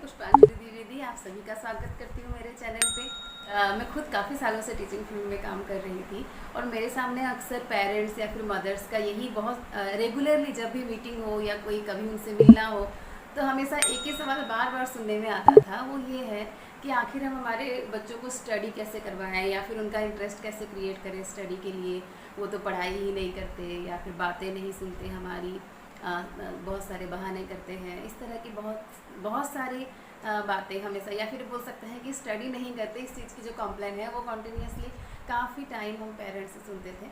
पुष्पांजलि द्विवेदी आप सभी का स्वागत करती हूँ मेरे चैनल पे। मैं खुद काफ़ी सालों से टीचिंग फील्ड में काम कर रही थी और मेरे सामने अक्सर पेरेंट्स या फिर मदर्स का यही बहुत रेगुलरली जब भी मीटिंग हो या कोई कभी उनसे मिलना हो तो हमेशा एक ही सवाल बार बार सुनने में आता था। वो ये है कि आखिर हम हमारे बच्चों को स्टडी कैसे करवाएं या फिर उनका इंटरेस्ट कैसे क्रिएट करें स्टडी के लिए। वो तो पढ़ाई ही नहीं करते या फिर बातें नहीं सुनते हमारी, बहुत सारे बहाने करते हैं, इस तरह की बहुत बहुत सारी बातें हमेशा, या फिर बोल सकते हैं कि स्टडी नहीं करते। इस चीज़ की जो कंप्लेन है वो कॉन्टीन्यूसली काफ़ी टाइम हम पेरेंट्स से सुनते थे।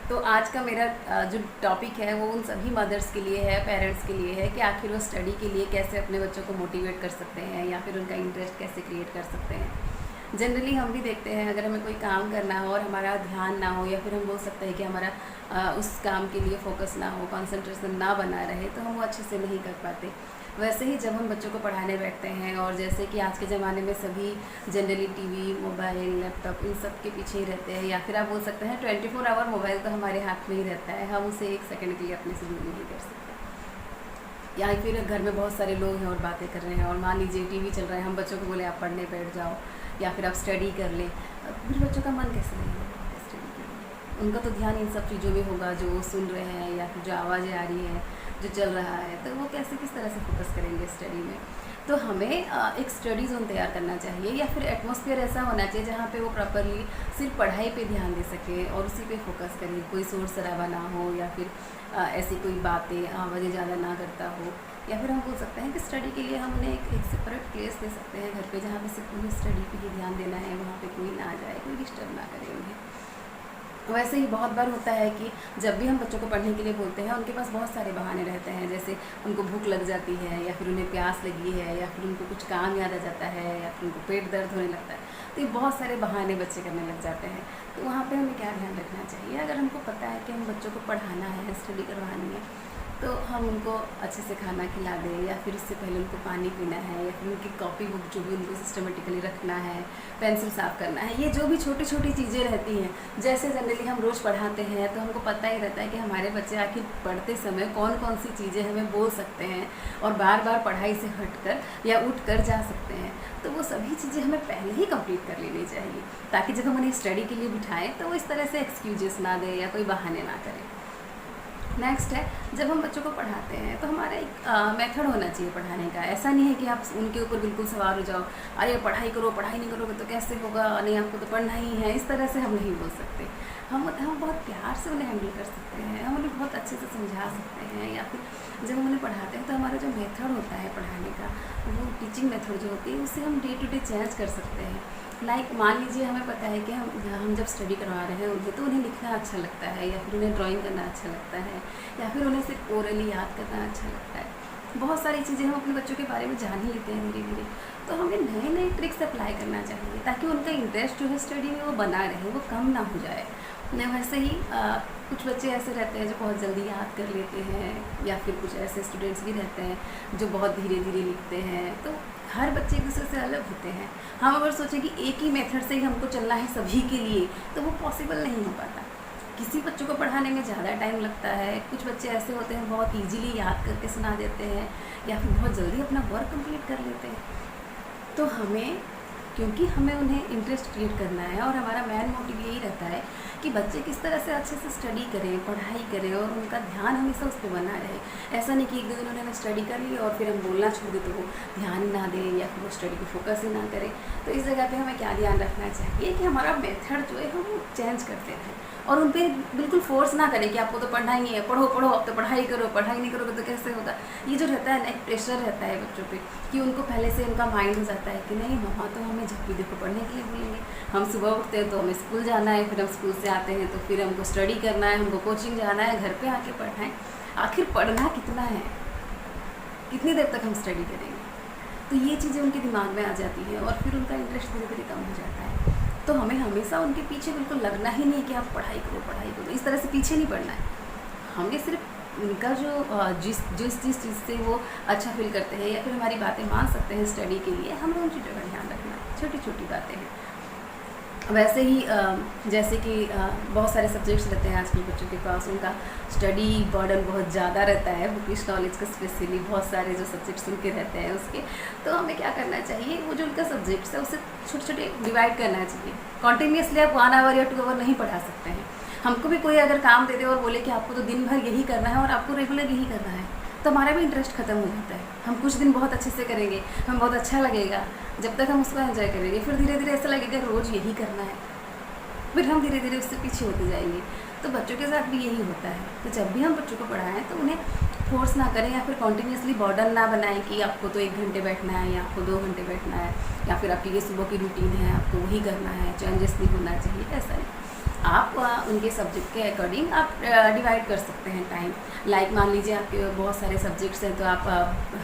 तो आज का मेरा जो टॉपिक है वो उन सभी मदर्स के लिए है, पेरेंट्स के लिए है कि आखिर वो स्टडी के लिए कैसे अपने बच्चों को मोटिवेट कर सकते हैं या फिर उनका इंटरेस्ट कैसे क्रिएट कर सकते हैं। जनरली हम भी देखते हैं अगर हमें कोई काम करना हो और हमारा ध्यान ना हो या फिर हम बोल सकते हैं कि हमारा उस काम के लिए फोकस ना हो, कंसंट्रेशन ना बना रहे तो हम वो अच्छे से नहीं कर पाते। वैसे ही जब हम बच्चों को पढ़ाने बैठते हैं और जैसे कि आज के ज़माने में सभी जनरली टीवी, मोबाइल, लैपटॉप इन सब के पीछे ही रहते हैं, या फिर आप बोल सकते हैं 24 आवर मोबाइल तो हमारे हाथ में ही रहता है, हम उसे एक सेकंड के लिए अपने से दूर नहीं कर सकते। या फिर घर में बहुत सारे लोग हैं और बातें कर रहे हैं और मान लीजिए टीवी चल रहा है, हम बच्चों को बोले आप पढ़ने बैठ जाओ या फिर आप स्टडी कर लें, फिर बच्चों का मन कैसे नहीं होगा स्टडी के लिए। उनका तो ध्यान इन सब चीज़ों में होगा जो वो सुन रहे हैं या फिर जो आवाज़ें आ रही हैं, जो चल रहा है, तो वो कैसे किस तरह से फोकस करेंगे स्टडी में। तो हमें एक स्टडी जोन तैयार करना चाहिए या फिर एटमॉस्फेयर ऐसा होना चाहिए जहाँ पे वो प्रॉपरली सिर्फ पढ़ाई पे ध्यान दे सके और उसी पे फोकस करे, कोई शोर शराबा ना हो या फिर ऐसी कोई बातें आवाज़ें ज़्यादा ना करता हो। या फिर हम बोल सकते हैं कि स्टडी के लिए हम उन्हें एक सेपरेट प्लेस दे सकते हैं घर पे जहाँ पे सिर्फ उन्हें स्टडी पे ही ध्यान देना है, वहाँ पे कोई ना आ जाए, कोई डिस्टर्ब ना करे उन्हें। वैसे ही बहुत बार होता है कि जब भी हम बच्चों को पढ़ने के लिए बोलते हैं उनके पास बहुत सारे बहाने रहते हैं, जैसे उनको भूख लग जाती है या फिर उन्हें प्यास लगी है या फिर उनको कुछ काम याद आ जाता है या फिर उनको पेट दर्द होने लगता है। तो ये बहुत सारे बहाने बच्चे करने लग जाते हैं। तो वहाँ पे हमें क्या ध्यान रखना चाहिए, अगर हमको पता है कि हम बच्चों को पढ़ाना है, स्टडी करवानी है, तो हम उनको अच्छे से खाना खिला दें या फिर उससे पहले उनको पानी पीना है या फिर उनकी कॉपी बुक जो भी उनको सिस्टमेटिकली रखना है, पेंसिल साफ़ करना है, ये जो भी छोटी छोटी चीज़ें रहती हैं। जैसे जनरली हम रोज़ पढ़ाते हैं तो हमको पता ही रहता है कि हमारे बच्चे आखिर पढ़ते समय कौन कौन सी चीज़ें हमें बोल सकते हैं और बार बार पढ़ाई से हटकर या उठ कर जा सकते हैं। तो वो सभी चीज़ें हमें पहले ही कंप्लीट कर लेनी चाहिए ताकि जब हम उन्हें स्टडी के लिए बिठाएं तो वो इस तरह से एक्सक्यूजेस ना दें या कोई बहाने ना करें। नेक्स्ट है, जब हम बच्चों को पढ़ाते हैं तो हमारा एक मेथड होना चाहिए पढ़ाने का। ऐसा नहीं है कि आप उनके ऊपर बिल्कुल सवार हो जाओ, अरे पढ़ाई करो, पढ़ाई नहीं करोगे तो कैसे होगा, नहीं आपको तो पढ़ना ही है, इस तरह से हम नहीं बोल सकते। हम बहुत प्यार से उन्हें हैंडल कर सकते हैं, हम उन्हें बहुत अच्छे से समझा सकते हैं। या फिर जब हम उन्हें पढ़ाते हैं तो हमारा जो मेथड होता है पढ़ाने का, वो टीचिंग मेथड जो होती है उससे हम डे टू डे चेंज कर सकते हैं। लाइक मान लीजिए हमें पता है कि हम जब स्टडी करवा रहे हैं उन्हें, तो उन्हें लिखना अच्छा लगता है या फिर उन्हें ड्राइंग करना अच्छा लगता है या फिर उन्हें सिर्फ ओरली याद करना अच्छा लगता है। बहुत सारी चीज़ें हम अपने बच्चों के बारे में जान ही लेते हैं धीरे धीरे। तो हमें नए नए ट्रिक्स अप्लाई करना चाहिए ताकि उनका इंटरेस्ट जो है स्टडी में वो बना रहे, वो कम ना हो जाए। वैसे ही कुछ बच्चे ऐसे रहते हैं जो बहुत जल्दी याद कर लेते हैं या फिर कुछ ऐसे स्टूडेंट्स भी रहते हैं जो बहुत धीरे धीरे लिखते हैं। तो हर बच्चे एक दूसरे से अलग होते हैं। हम अगर सोचें कि एक ही मेथड से ही हमको चलना है सभी के लिए तो वो पॉसिबल नहीं हो पाता। किसी बच्चों को पढ़ाने में ज़्यादा टाइम लगता है, कुछ बच्चे ऐसे होते हैं बहुत ईजीली याद करके सुना देते हैं या फिर बहुत जल्दी अपना वर्क कंप्लीट कर लेते हैं। तो क्योंकि हमें उन्हें इंटरेस्ट क्रिएट करना है और हमारा मेन मोटिव यही रहता है कि बच्चे किस तरह से अच्छे से स्टडी करें, पढ़ाई करें और उनका ध्यान हमेशा उस पर बना रहे। ऐसा नहीं कि एक दो दिन उन्होंने स्टडी कर ली और फिर हम बोलना छोड़ दें तो वो ध्यान ना दें या फिर वो स्टडी को फोकस ही ना करें। तो इस जगह पे हमें क्या ध्यान रखना चाहिए कि हमारा मेथड जो है हम चेंज करते रहें और उन पर बिल्कुल फोर्स ना करें कि आपको तो पढ़ना ही है, पढ़ो पढ़ो, अब तो पढ़ाई करो, पढ़ाई नहीं करोगे तो कैसे होगा। ये जो रहता है ना, एक प्रेशर रहता है बच्चों पे कि उनको पहले से उनका माइंड हो जाता है कि नहीं मम्मा तो हमें जब भी देखो पढ़ने के लिए बोलेंगे, हम सुबह उठते हैं तो हमें स्कूल जाना है, फिर हम स्कूल से आते हैं तो फिर हमको स्टडी करना है, हमको कोचिंग जाना है, घर पे आके पढ़ना है। आखिर पढ़ना कितना है, कितनी देर तक हम स्टडी करेंगे। तो ये चीज़ें उनके दिमाग में आ जाती है और फिर उनका इंटरेस्ट धीरे धीरे कम हो जाता है। तो हमें हमेशा उनके पीछे बिल्कुल लगना ही नहीं कि आप पढ़ाई करो, इस तरह से पीछे नहीं पढ़ना है। हमें सिर्फ उनका जो जिस चीज़ से वो अच्छा फील करते हैं या फिर हमारी बातें मान सकते हैं स्टडी के लिए, हमें उन चीज़ों का ध्यान रखना है। छोटी छोटी बातें हैं। वैसे ही जैसे कि बहुत सारे सब्जेक्ट्स रहते हैं आजकल बच्चों के पास, उनका स्टडी बर्डन बहुत ज़्यादा रहता है, बुकिश नॉलेज का स्पेशली बहुत सारे जो सब्जेक्ट्स उनके रहते हैं उसके। तो हमें क्या करना चाहिए, वो जो उनका सब्जेक्ट्स है उसे छोटे छोटे डिवाइड करना चाहिए। कॉन्टीन्यूसली आप 1 आवर या 2 आवर नहीं पढ़ा सकते हैं। हमको भी कोई अगर काम दे दे और बोले कि आपको तो दिन भर यही करना है और आपको रेगुलर यही करना है, तो हमारा भी इंटरेस्ट खत्म हो जाता है। हम कुछ दिन बहुत अच्छे से करेंगे, हमें बहुत अच्छा लगेगा, जब तक हम उसको एंजॉय करेंगे, फिर धीरे धीरे ऐसा लगेगा रोज़ यही करना है, फिर हम धीरे धीरे उससे पीछे होते जाएंगे। तो बच्चों के साथ भी यही होता है। तो जब भी हम बच्चों को पढ़ाएं तो उन्हें फोर्स ना करें या फिर कॉन्टीन्यूसली बर्डन ना बनाएं कि आपको तो 1 घंटे बैठना है या आपको 2 घंटे बैठना है, या फिर आपकी ये सुबह की रूटीन है आपको वही करना है, चेंजेस नहीं होना चाहिए। ऐसा नहीं, आप उनके सब्जेक्ट के अकॉर्डिंग आप डिवाइड कर सकते हैं टाइम। लाइक मान लीजिए आपके बहुत सारे सब्जेक्ट्स हैं, तो आप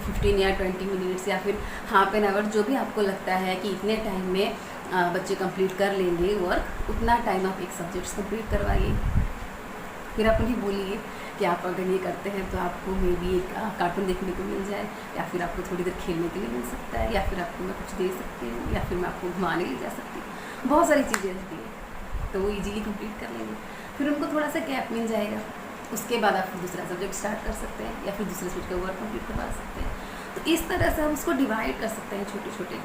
15 या 20 मिनट्स या फिर हाफ एन आवर, जो भी आपको लगता है कि इतने टाइम में बच्चे कंप्लीट कर लेंगे वर्क, उतना टाइम आप एक सब्जेक्ट्स कंप्लीट करवाइए। फिर आप उन्हें बोलिए कि आप अगर ये करते हैं तो आपको मे बी एक कार्टून देखने को मिल जाए, या फिर आपको थोड़ी देर खेलने के लिए मिल सकता है, या फिर आपको मैं कुछ दे सकती हूँ, या फिर मैं आपको घुमाने ले जा सकती हूँ। बहुत सारी चीज़ें रहती हैं, तो वो ईजीली कंप्लीट कर लेंगे। फिर उनको थोड़ा सा गैप मिल जाएगा, उसके बाद आप दूसरा सब्जेक्ट स्टार्ट कर सकते हैं, या फिर दूसरे सब्जेक्ट का वर्क कंप्लीट करवा सकते हैं। तो इस तरह से हम उसको डिवाइड कर सकते हैं छोटे छोटे,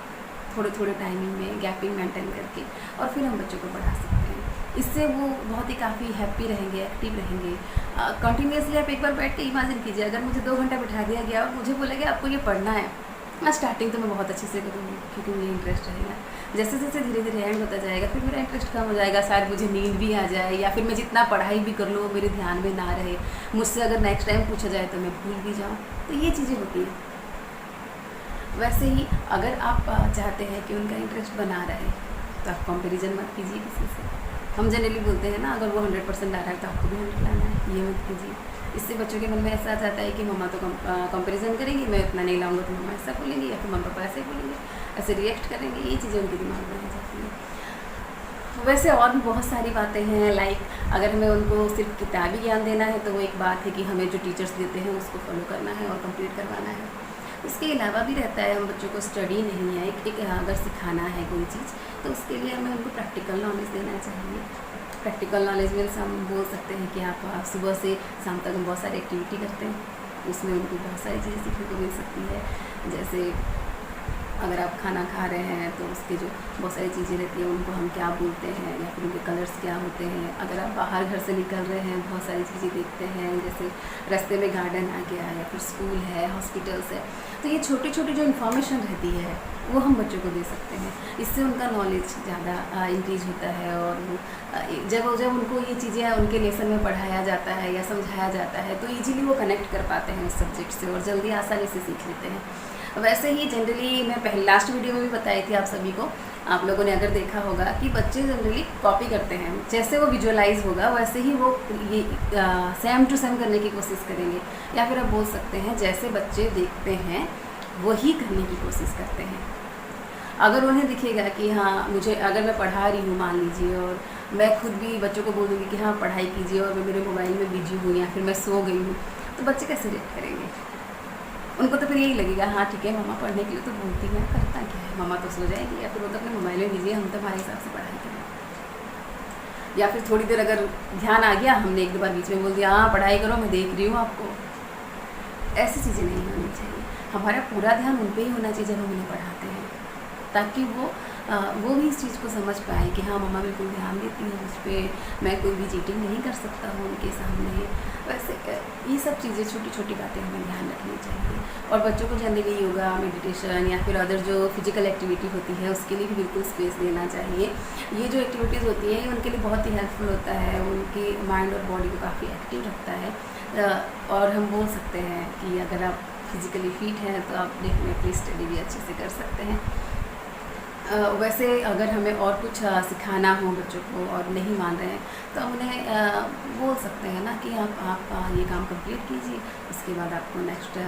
थोड़े थोड़े टाइमिंग में गैपिंग मेंटेन करके, और फिर हम बच्चों को पढ़ा सकते हैं। इससे वो बहुत ही काफ़ी हैप्पी रहेंगे, एक्टिव रहेंगे। कंटिन्यूसली आप एक बार बैठ के इमेजिन कीजिए, अगर मुझे 2 घंटा बैठा दिया गया और मुझे बोला गया आपको ये पढ़ना है, स्टार्टिंग तो मैं बहुत अच्छे से करूँगी क्योंकि मुझे इंटरेस्ट रहेगा। जैसे जैसे धीरे धीरे एंड होता जाएगा फिर मेरा इंटरेस्ट कम हो जाएगा, शायद मुझे नींद भी आ जाए, या फिर मैं जितना पढ़ाई भी कर लूँ वो मेरे ध्यान में ना रहे, मुझसे अगर नेक्स्ट टाइम पूछा जाए तो मैं भूल भी जाऊँ। तो ये चीज़ें होती हैं। वैसे ही अगर आप चाहते हैं कि उनका इंटरेस्ट बना रहे तो आप कंपैरिजन मत कीजिए किसी से। हम जनरली बोलते हैं ना, अगर वो 100% ला रहा है तो आपको भी 100 लाना है, ये मत कीजिए। इससे बच्चों के मन में ऐसा आ जाता है कि मम्मा तो कंपैरिजन करेंगी, मैं इतना नहीं लाऊंगा तो मम्मा ऐसा बोलेंगे, या फिर मम्मा पापा ऐसे बोलेंगे, ऐसे रिएक्ट करेंगे। ये चीज़ें उनके दिमाग में आ जाती हैं। वैसे और भी बहुत सारी बातें हैं, लाइक अगर हमें उनको सिर्फ किताबी ज्ञान देना है तो वो एक बात है कि हमें जो टीचर्स देते हैं उसको फॉलो करना है और कंप्लीट करवाना है। उसके अलावा भी रहता है, हम बच्चों को स्टडी नहीं है, एक अगर सिखाना है कोई चीज़ तो उसके लिए हमें उनको प्रैक्टिकल नॉलेज देना चाहिए। प्रैक्टिकल नॉलेज मीन्स हम बोल सकते हैं कि आप सुबह से शाम तक हम बहुत सारी एक्टिविटी करते हैं, उसमें उनको बहुत सारी चीज़ें सीखने को मिल सकती है। जैसे अगर आप खाना खा रहे हैं तो उसके जो बहुत सारी चीज़ें रहती हैं उनको हम क्या बोलते हैं, या फिर उनके कलर्स क्या होते हैं। अगर आप बाहर घर से निकल रहे हैं बहुत सारी चीज़ें देखते हैं, जैसे रास्ते में गार्डन आ गया, या फिर स्कूल है, हॉस्पिटल्स है, तो ये छोटी छोटी जो इन्फॉर्मेशन रहती है वो हम बच्चों को दे सकते हैं। इससे उनका नॉलेज ज़्यादा इंक्रीज होता है, और वो जब उनको ये चीज़ें उनके लेसन में पढ़ाया जाता है या समझाया जाता है तो ईजिली वो कनेक्ट कर पाते हैं उस सब्जेक्ट से और जल्दी आसानी से सीख लेते हैं। वैसे ही जनरली मैं लास्ट वीडियो में भी बताई थी आप सभी को, आप लोगों ने अगर देखा होगा कि बच्चे जनरली कॉपी करते हैं, जैसे वो विजुअलाइज होगा वैसे ही वो ये सेम टू सेम करने की कोशिश करेंगे। या फिर आप बोल सकते हैं जैसे बच्चे देखते हैं वही करने की कोशिश करते हैं। अगर उन्हें दिखेगा कि हाँ मुझे, अगर मैं पढ़ा रही हूँ मान लीजिए और मैं खुद भी बच्चों को बोल दूँगी कि हाँ पढ़ाई कीजिए और मैं मेरे मोबाइल में बिजी हूँ या फिर मैं सो गई हूँ, तो बच्चे कैसे रिएक्ट करेंगे? उनको तो फिर यही लगेगा हाँ ठीक है मम्मा पढ़ने के लिए तो बोलती है, करता क्या है, मम्मा तो सो जाएगी, या फिर वो तो अपने मोबाइल में बिजी है, हम तो हमारे हिसाब से पढ़ाई करें। या फिर थोड़ी देर अगर ध्यान आ गया, हमने 1-2 बार बीच में बोल दिया हाँ पढ़ाई करो मैं देख रही हूँ आपको, ऐसी चीज़ें नहीं होनी चाहिए। हमारा पूरा ध्यान उन पर ही होना चाहिए जब हम उन्हें पढ़ाते हैं, ताकि वो भी इस चीज़ को समझ पाए कि हाँ मम्मा बिल्कुल ध्यान देती है मुझ पर, मैं कोई भी चीटिंग नहीं कर सकता हूँ उनके सामने। वैसे ये सब चीज़ें छोटी छोटी बातें हमें ध्यान रखनी चाहिए। और बच्चों को जनरली योगा, मेडिटेशन या फिर अदर जो फिजिकल एक्टिविटी होती है उसके लिए भी बिल्कुल स्पेस देना चाहिए। ये जो एक्टिविटीज़ होती है उनके लिए बहुत ही हेल्पफुल होता है, उनके माइंड और बॉडी को काफ़ी एक्टिव रखता है। और हम बोल सकते हैं कि अगर आप फिज़िकली फिट हैं तो आप डेफिनेटली स्टडी भी अच्छे से कर सकते हैं। वैसे अगर हमें और कुछ सिखाना हो बच्चों को और नहीं मान रहे हैं तो हम उन्हें बोल सकते हैं ना कि आप ये काम कंप्लीट कीजिए, उसके बाद आपको नेक्स्ट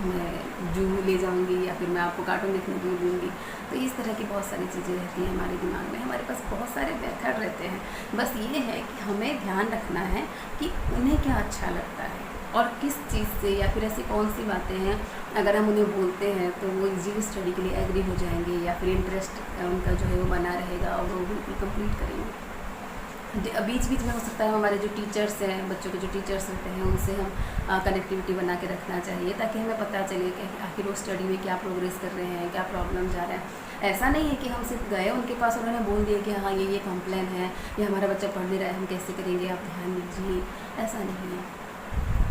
मैं जू ले जाऊंगी या फिर मैं आपको कार्टून देखने के लिए दूँगी। तो इस तरह की बहुत सारी चीज़ें रहती हैं हमारे दिमाग में, हमारे पास बहुत सारे मेथड रहते हैं। बस ये है कि हमें ध्यान रखना है कि उन्हें क्या अच्छा लगता है, और किस चीज़ से या फिर ऐसी कौन सी बातें हैं अगर हम उन्हें बोलते हैं तो वो इजीली स्टडी के लिए एग्री हो जाएंगे या फिर इंटरेस्ट उनका जो है वो बना रहेगा और वो बिल्कुल कंप्लीट करेंगे। बीच बीच में हो सकता है हमारे जो टीचर्स हैं, बच्चों के जो टीचर्स होते हैं, उनसे हम कनेक्टिविटी बना के रखना चाहिए ताकि हमें पता चले कि आखिर वो स्टडी में क्या प्रोग्रेस कर रहे हैं, क्या प्रॉब्लम जा रहा है। ऐसा नहीं है कि हम सिर्फ गए उनके पास और उन्होंने बोल दिया कि हाँ ये कंप्लेन है, ये हमारा बच्चा पढ़ नहीं रहा है, हम कैसे करेंगे, आप ध्यान दीजिए। ऐसा नहीं है।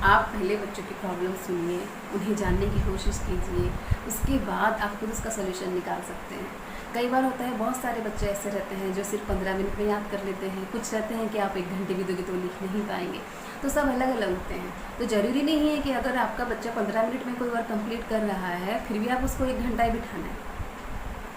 आप पहले बच्चों की प्रॉब्लम सुनिए, उन्हें जानने की कोशिश कीजिए, उसके बाद आप खुद उसका सोल्यूशन निकाल सकते हैं। कई बार होता है बहुत सारे बच्चे ऐसे रहते हैं जो सिर्फ 15 मिनट में याद कर लेते हैं, कुछ रहते हैं कि आप 1 घंटे भी दोगे तो लिख नहीं पाएंगे। तो सब अलग अलग होते हैं। तो ज़रूरी नहीं है कि अगर आपका बच्चा 15 मिनट में कोई वर्क कंप्लीट कर रहा है फिर भी आप उसको 1 घंटा ही बिठाना है,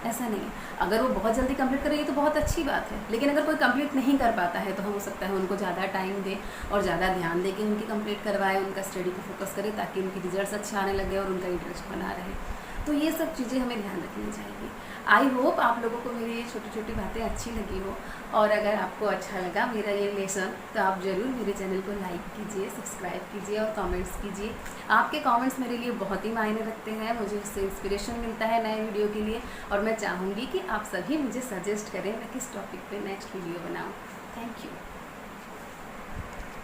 ऐसा नहीं है। अगर वो बहुत जल्दी कंप्लीट करेगी तो बहुत अच्छी बात है, लेकिन अगर कोई कंप्लीट नहीं कर पाता है तो हम हो सकता है उनको ज़्यादा टाइम दें और ज़्यादा ध्यान दें कि उनकी कंप्लीट करवाएं, उनका स्टडी पर फोकस करें ताकि उनकी रिजल्ट्स अच्छे आने लगे और उनका इंटरेस्ट बना रहे। तो ये सब चीज़ें हमें ध्यान रखनी चाहिए। आई होप आप लोगों को मेरी ये छोटी छोटी बातें अच्छी लगी हो, और अगर आपको अच्छा लगा मेरा ये लेसन तो आप ज़रूर मेरे चैनल को लाइक कीजिए, सब्सक्राइब कीजिए और कमेंट्स कीजिए। आपके कमेंट्स मेरे लिए बहुत ही मायने रखते हैं, मुझे उससे इंस्पिरेशन मिलता है नए वीडियो के लिए, और मैं चाहूँगी कि आप सभी मुझे सजेस्ट करें मैं किस टॉपिक पे नेक्स्ट वीडियो बनाऊँ। Thank you.